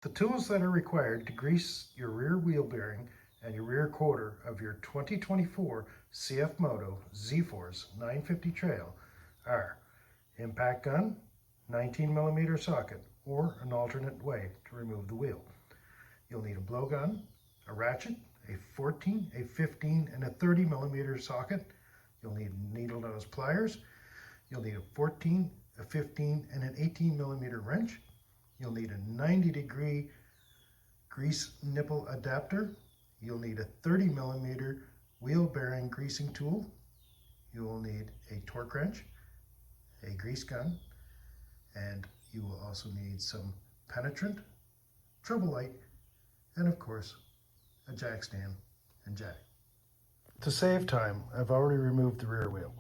The tools that are required to grease your rear wheel bearing and your rear quarter of your 2024 CFMOTO ZFORCE 950 Trail are impact gun, 19mm socket, or an alternate way to remove the wheel. You'll need a blowgun, a ratchet, a 14, a 15, and a 30mm socket. You'll need needle nose pliers. You'll need a 14, a 15, and an 18mm wrench. You'll need a 90-degree grease nipple adapter. You'll need a 30mm wheel bearing greasing tool. You will need a torque wrench, a grease gun, and you will also need some penetrant, trouble light, and of course, a jack stand and jack. To save time, I've already removed the rear wheel.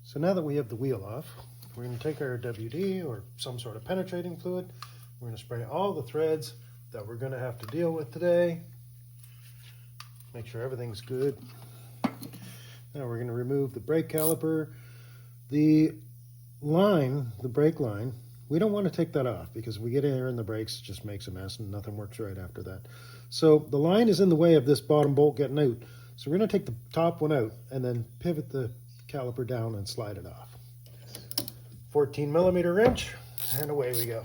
So now that we have the wheel off, we're going to take our WD or some sort of penetrating fluid. We're going to spray all the threads that we're going to have to deal with today. Make sure everything's good. Now we're going to remove the brake caliper. The line, the brake line, we don't want to take that off because if we get air in the brakes, it just makes a mess and nothing works right after that. So the line is in the way of this bottom bolt getting out. So we're going to take the top one out and then pivot the caliper down and slide it off. 14mm wrench, and away we go.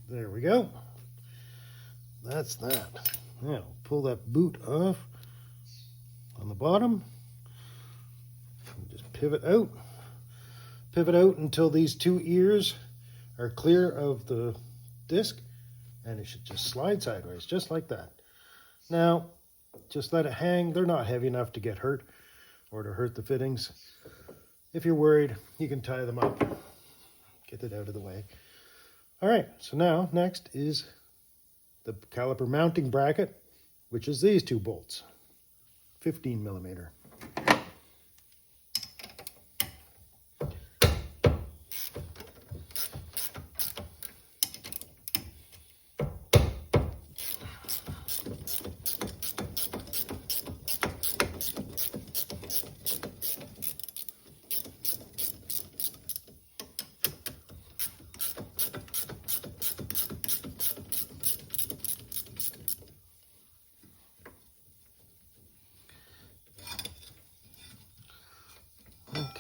There we go. That's that. Now pull that boot off on the bottom. Just pivot out. Pivot out until these two ears are clear of the disc, and it should just slide sideways, just like that. Now, just let it hang. They're not heavy enough to get hurt or to hurt the fittings. If you're worried, you can tie them up. Get it out of the way. All right, so now next is the caliper mounting bracket, which is these two bolts, 15mm.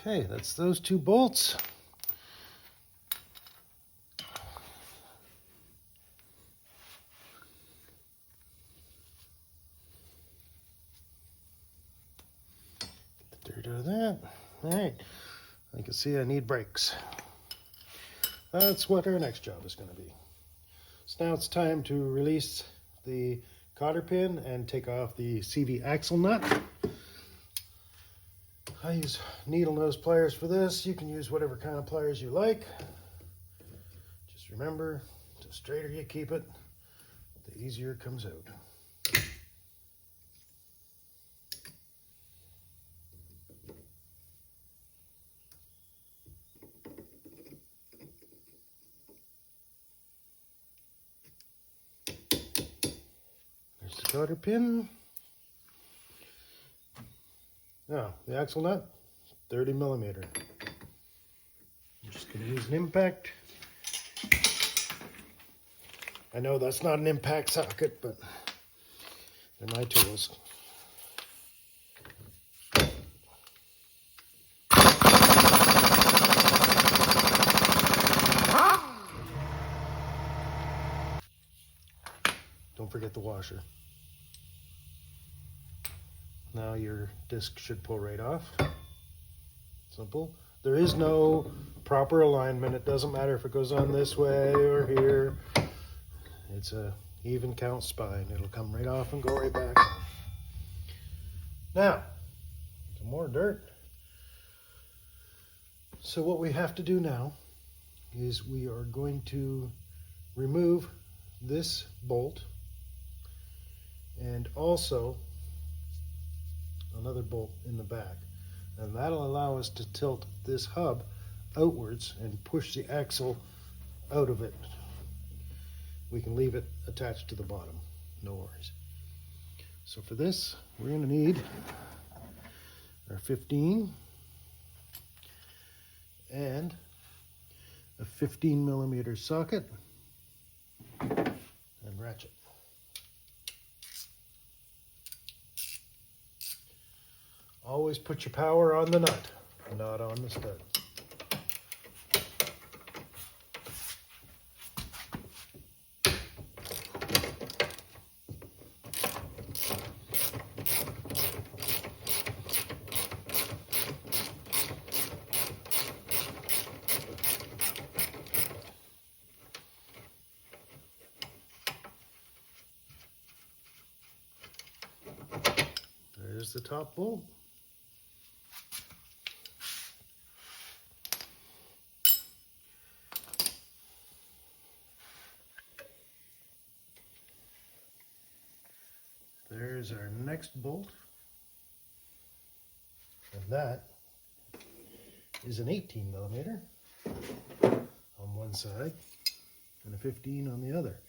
Okay, that's those two bolts. Get the dirt out of that. All right, I can see I need brakes. That's what our next job is going to be. So now it's time to release the cotter pin and take off the CV axle nut. I use needle nose pliers for this. You can use whatever kind of pliers you like. Just remember, the straighter you keep it, the easier it comes out. There's the cotter pin. Now, the axle nut, 30mm. I'm just going to use an impact. I know that's not an impact socket, but they're my tools. Don't forget the washer. Now your disc should pull right off. Simple. There is no proper alignment. It doesn't matter if it goes on this way or here. It's a even count spine. It'll come right off and go right back on. Now, some more dirt. So what we have to do now is we are going to remove this bolt and also another bolt in the back, and that'll allow us to tilt this hub outwards and push the axle out of it. We can leave it attached to the bottom. no worries. So for this, we're going to need our 15 and a 15 millimeter socket and ratchet. Always put your power on the nut, not on the stud. There's the top bolt. There's our next bolt, and that is an 18 millimeter on one side and a 15 on the other.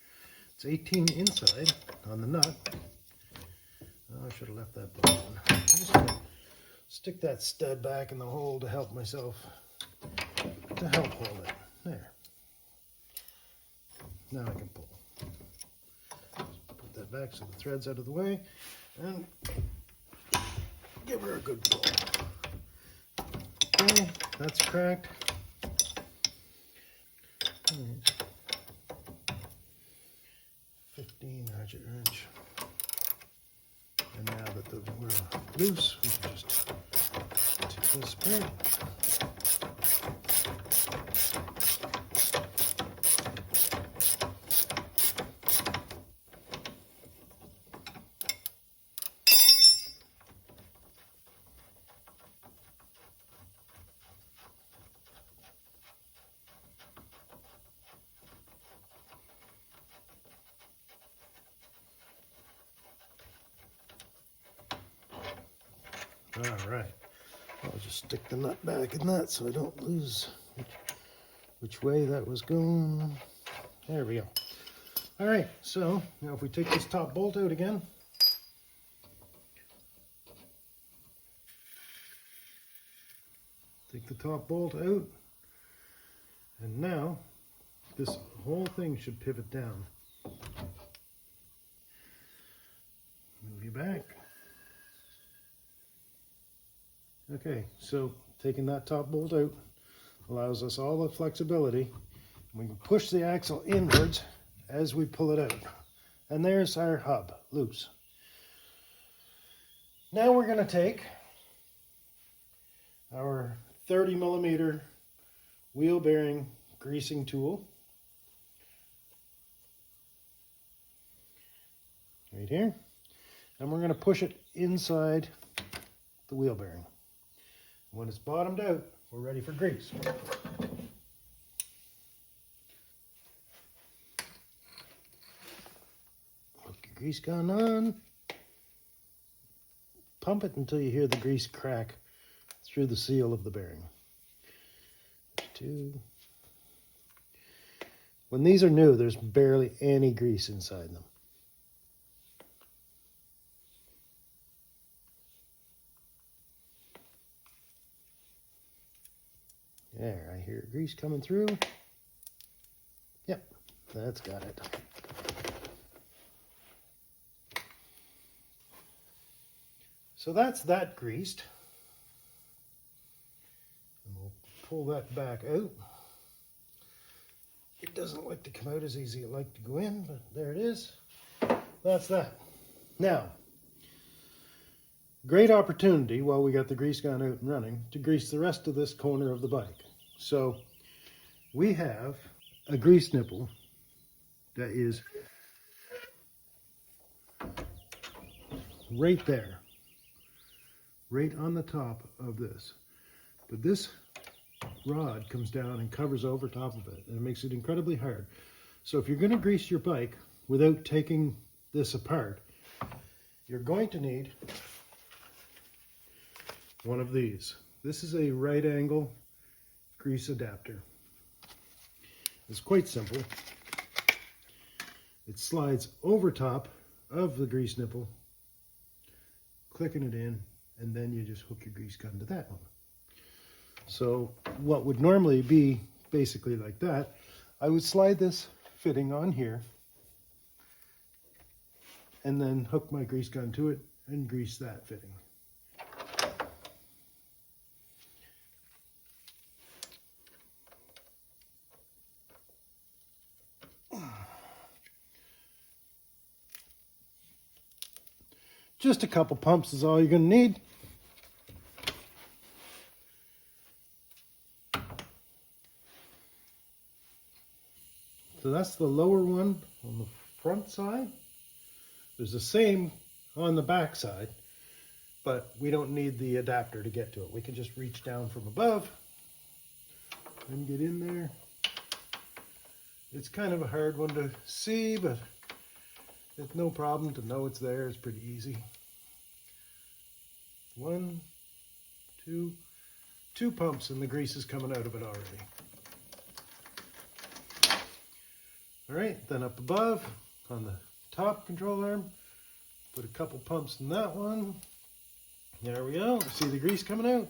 It's 18 inside on the nut. Oh, I should have left that bolt on. I'm just going to stick that stud back in the hole to help myself, to help hold it. There. Now I can pull. Put that back so the thread's out of the way, and give her a good pull. Okay, that's cracked. 15 ratchet wrench. And now that we're loose, we can just take this apart. All right, I'll just stick the nut back in that so I don't lose which way that was going. There we go. All right, so now if we take this top bolt out again, take the top bolt out, and now this whole thing should pivot down. Move you back. Okay, so taking that top bolt out allows us all the flexibility. We can push the axle inwards as we pull it out. And there's our hub, loose. Now we're going to take our 30 millimeter wheel bearing greasing tool. Right here. And we're going to push it inside the wheel bearing. When it's bottomed out, we're ready for grease. Put your grease gun on. Pump it until you hear the grease crack through the seal of the bearing. There's two. When these are new, there's barely any grease inside them. There, I hear grease coming through. Yep, that's got it. So that's that greased. And we'll pull that back out. It doesn't like to come out as easy as it like to go in, but there it is. That's that. Now, great opportunity while we got the grease gun out and running to grease the rest of this corner of the bike. So we have a grease nipple that is right there, right on the top of this. But this rod comes down and covers over top of it, and it makes it incredibly hard. So if you're going to grease your bike without taking this apart, you're going to need one of these. This is a right angle grease adapter. It's quite simple. It slides over top of the grease nipple, clicking it in, and then you just hook your grease gun to that one. So what would normally be basically like that, I would slide this fitting on here and then hook my grease gun to it and grease that fitting. Just a couple pumps is all you're going to need. So that's the lower one on the front side. There's the same on the back side, but we don't need the adapter to get to it. We can just reach down from above and get in there. It's kind of a hard one to see, but it's no problem to know it's there. It's pretty easy. 1, 2, 2 pumps and the grease is coming out of it already. All right, then up above on the top control arm, put a couple pumps in that one. There we go. See the grease coming out?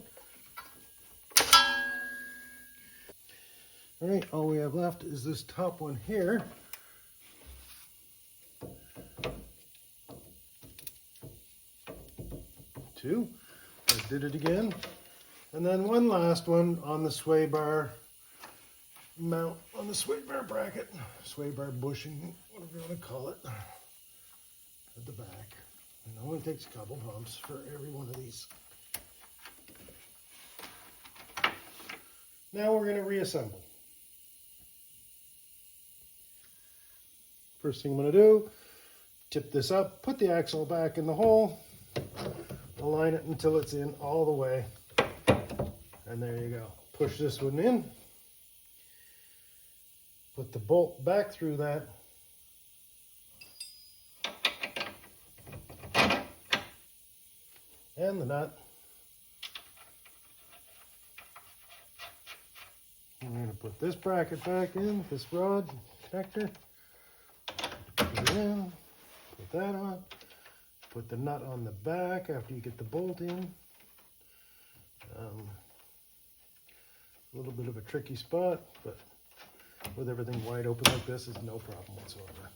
All right, all we have left is this top one here. Two. I did it again. And then one last one on the sway bar mount, on the sway bar bracket, sway bar bushing, whatever you want to call it, at the back. It only takes a couple pumps for every one of these. Now we're going to reassemble. First thing I'm going to do, tip this up, put the axle back in the hole, align it until it's in all the way, and there you go. Push this one in, put the bolt back through that, and the nut. I'm going to put this bracket back in, this rod connector, put it in, put that on, put the nut on the back after you get the bolt in. A little bit of a tricky spot, but with everything wide open like this, is no problem whatsoever.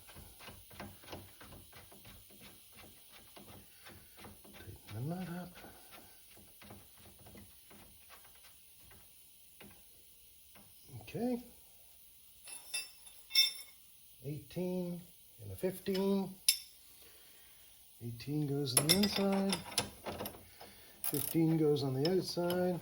Tighten the nut up. Okay. 18 and a 15. 18 goes on the inside. 15 goes on the outside.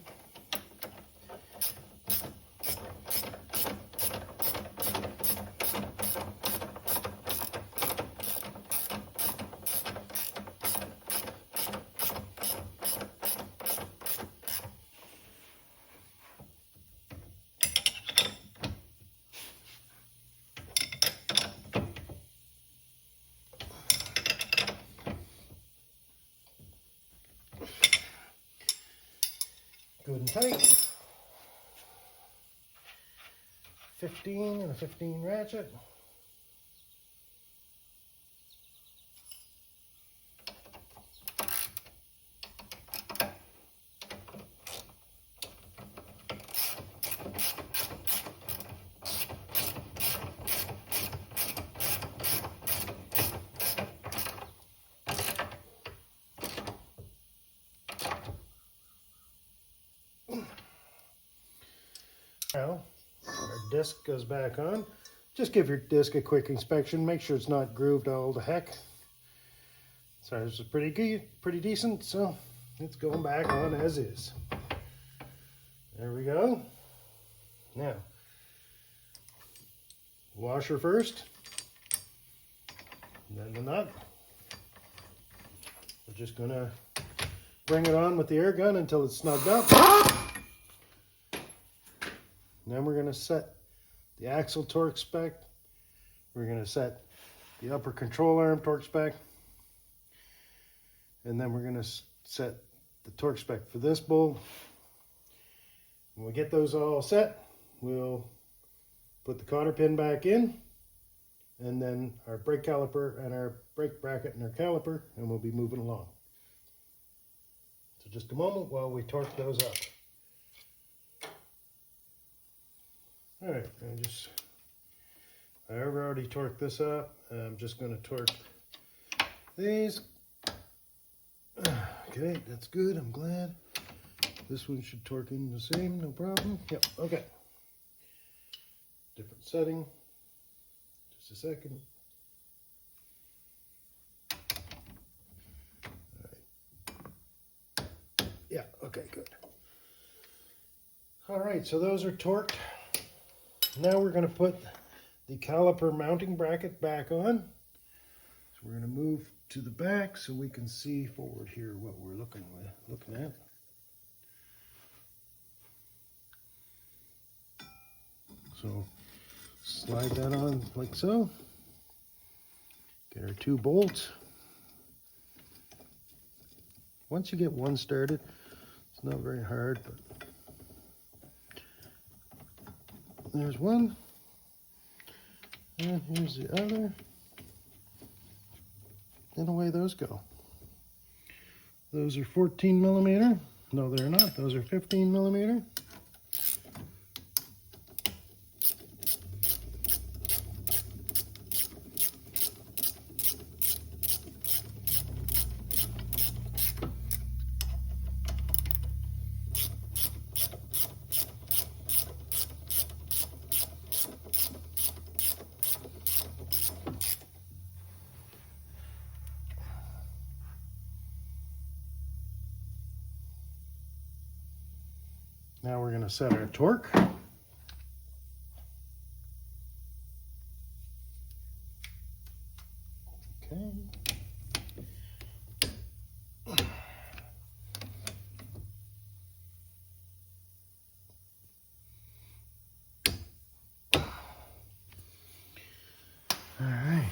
Good and tight. 15 and a 15 ratchet. Now, our disc goes back on. Just give your disc a quick inspection. Make sure it's not grooved all to heck. So this is pretty decent, so it's going back on as is. There we go. Now, washer first, then the nut. We're just gonna bring it on with the air gun until it's snugged up. Then we're going to set the axle torque spec. We're going to set the upper control arm torque spec. And then we're going to set the torque spec for this bolt. When we get those all set, we'll put the cotter pin back in, and then our brake caliper and our brake bracket and our caliper, and we'll be moving along. So just a moment while we torque those up. All right, I've already torqued this up. I'm just going to torque these. Okay, that's good. I'm glad. This one should torque in the same, no problem. Yep, okay. Different setting. Just a second. All right. Yeah, okay, good. All right, so those are torqued. Now we're going to put the caliper mounting bracket back on. So we're going to move to the back so we can see forward here what we're looking at. So slide that on like so. Get our 2 bolts. Once you get one started, it's not very hard, but there's one, and here's the other, and away those go. Those are 14 millimeter. No, they're not. Those are 15 millimeter. Now we're going to set our torque. Okay. All right.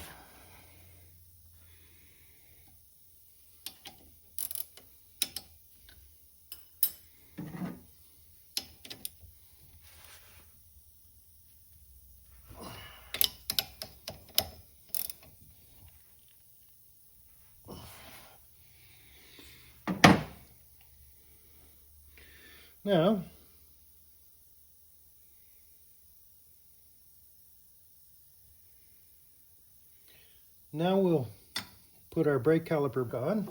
Now we'll put our brake caliper on.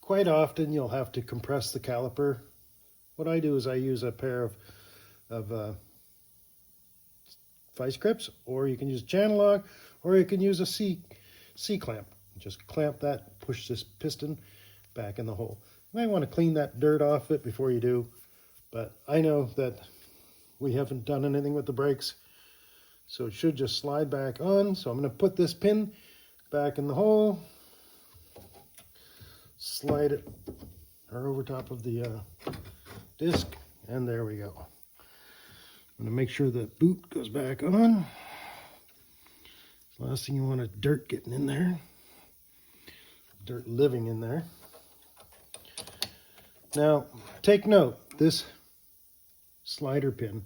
Quite often you'll have to compress the caliper. What I do is I use a pair of vice grips, or you can use channel lock, or you can use a C-clamp. Just clamp that, push this piston back in the hole. You might want to clean that dirt off it before you do, but I know that we haven't done anything with the brakes, so it should just slide back on. So I'm going to put this pin back in the hole, slide it over top of the disc, and there we go. I'm going to make sure that boot goes back on. Last thing you want is dirt getting in there, dirt living in there. Now, take note, this slider pin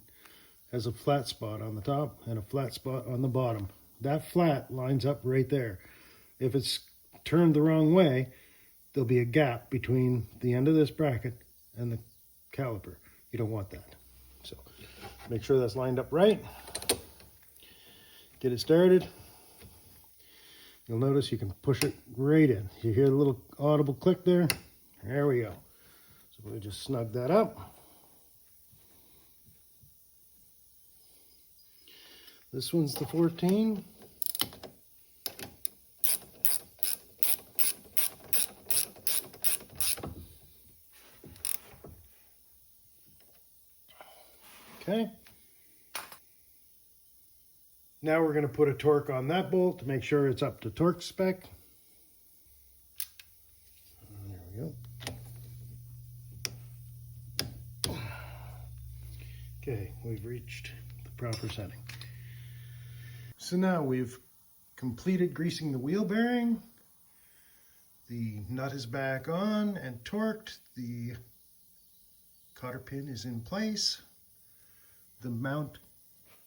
has a flat spot on the top and a flat spot on the bottom. That flat lines up right there. If it's turned the wrong way, there'll be a gap between the end of this bracket and the caliper. You don't want that. So make sure that's lined up right. Get it started. You'll notice you can push it right in. You hear the little audible click there? There we go. So we'll just snug that up. This one's the 14. Okay. Now we're going to put a torque on that bolt to make sure it's up to torque spec. There we go. Okay, we've reached the proper setting. So now we've completed greasing the wheel bearing. The nut is back on and torqued. The cotter pin is in place. The mount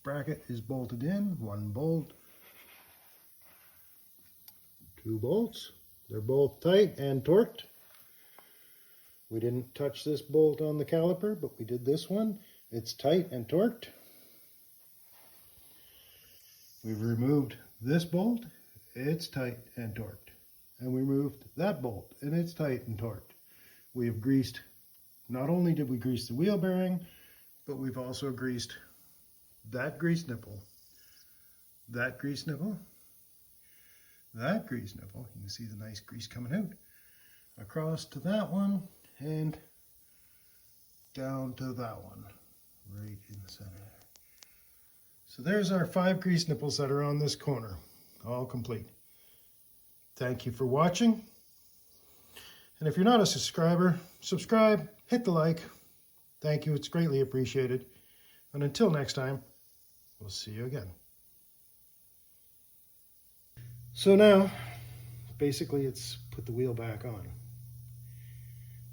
bracket is bolted in, 1 bolt, 2 bolts. They're both tight and torqued. We didn't touch this bolt on the caliper, but we did this one. It's tight and torqued. We've removed this bolt, it's tight and torqued. And we removed that bolt, and it's tight and torqued. We have greased, not only did we grease the wheel bearing, but we've also greased that grease nipple, that grease nipple, that grease nipple. You can see the nice grease coming out. Across to that one, and down to that one, right in the center there. So there's our 5 grease nipples that are on this corner, all complete. Thank you for watching. And if you're not a subscriber, subscribe, hit the like. Thank you, it's greatly appreciated. And until next time, we'll see you again. So now, basically it's put the wheel back on.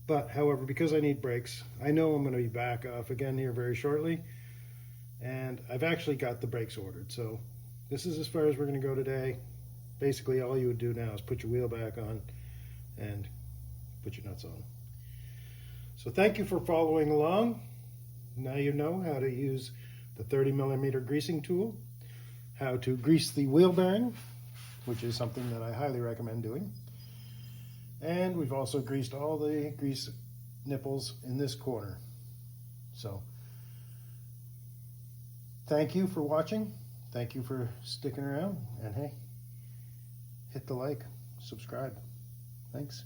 But, however, because I need brakes, I know I'm going to be back off again here very shortly. And I've actually got the brakes ordered. So this is as far as we're going to go today. Basically, all you would do now is put your wheel back on and put your nuts on. So thank you for following along. Now you know how to use the 30mm greasing tool, how to grease the wheel bearing, which is something that I highly recommend doing. And we've also greased all the grease nipples in this corner. So, thank you for watching. Thank you for sticking around. And hey, hit the like, subscribe. Thanks.